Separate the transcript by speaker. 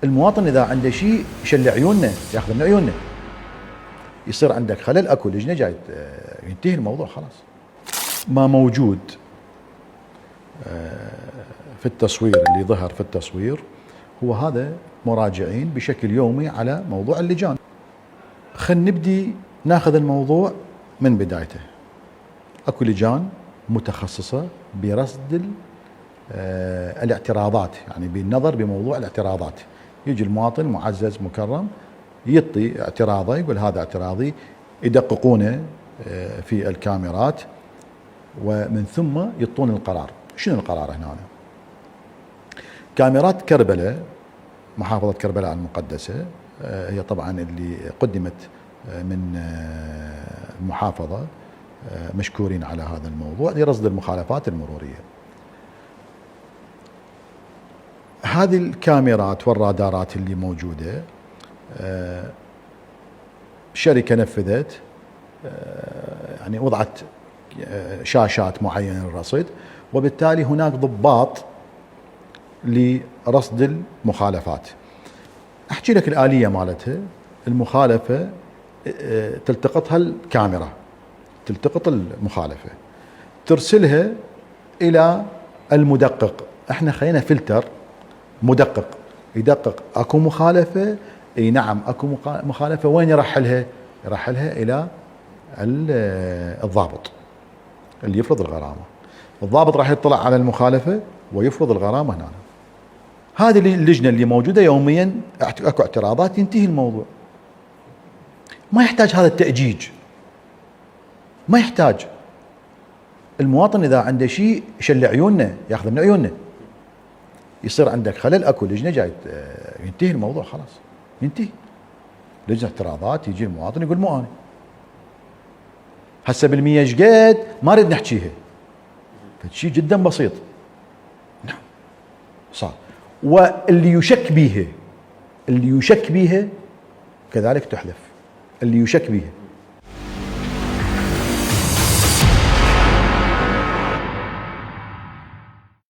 Speaker 1: المواطن اذا عنده شيء يشل عيوننا، ياخذ من عيوننا، يصير عندك خلل، اكو لجنه جاي ينتهي الموضوع خلاص. ما موجود في التصوير اللي ظهر في التصوير هو هذا مراجعين بشكل يومي على موضوع اللجان. خلينا نبدي ناخذ الموضوع من بدايته. اكو لجان متخصصه برصد الاعتراضات، يعني بالنظر بموضوع الاعتراضات. يجي المواطن معزز مكرم يعطي اعتراضه، يقول هذا اعتراضي، يدققونه في الكاميرات ومن ثم يعطون القرار. شنو القرار هنا؟ كاميرات كربلاء، محافظة كربلاء المقدسة، هي طبعا اللي قدمت من المحافظة، مشكورين على هذا الموضوع لرصد المخالفات المرورية. هذه الكاميرات والرادارات اللي موجودة شركة نفذت، يعني وضعت شاشات معينة للرصد، وبالتالي هناك ضباط لرصد المخالفات. احكي لك الآلية مالتها. المخالفة تلتقطها الكاميرا، تلتقط المخالفة، ترسلها إلى المدقق. احنا خلينا فلتر مدقق يدقق اكو مخالفة، اي نعم اكو مخالفة، وين يرحلها؟ يرحلها إلى الضابط اللي يفرض الغرامة. الضابط راح يطلع على المخالفة ويفرض الغرامة هنا. هذه اللجنة اللي موجودة يوميا، اكو اعتراضات، ينتهي الموضوع. ما يحتاج هذا التأجيج، ما يحتاج. المواطن اذا عنده شيء يشل عيوننا، ياخذ من عيوننا، يصير عندك خلل، اكو لجنة جاي ينتهي الموضوع خلاص، ينتهي. لجنة اعتراضات، يجي المواطن يقول مو انا هسه بالمية شقد ما نريد نحكيها، فشيء جدا بسيط. نعم صار. واللي يشك بيها، اللي يشك بيها كذلك تحذف، اللي يشك بيها.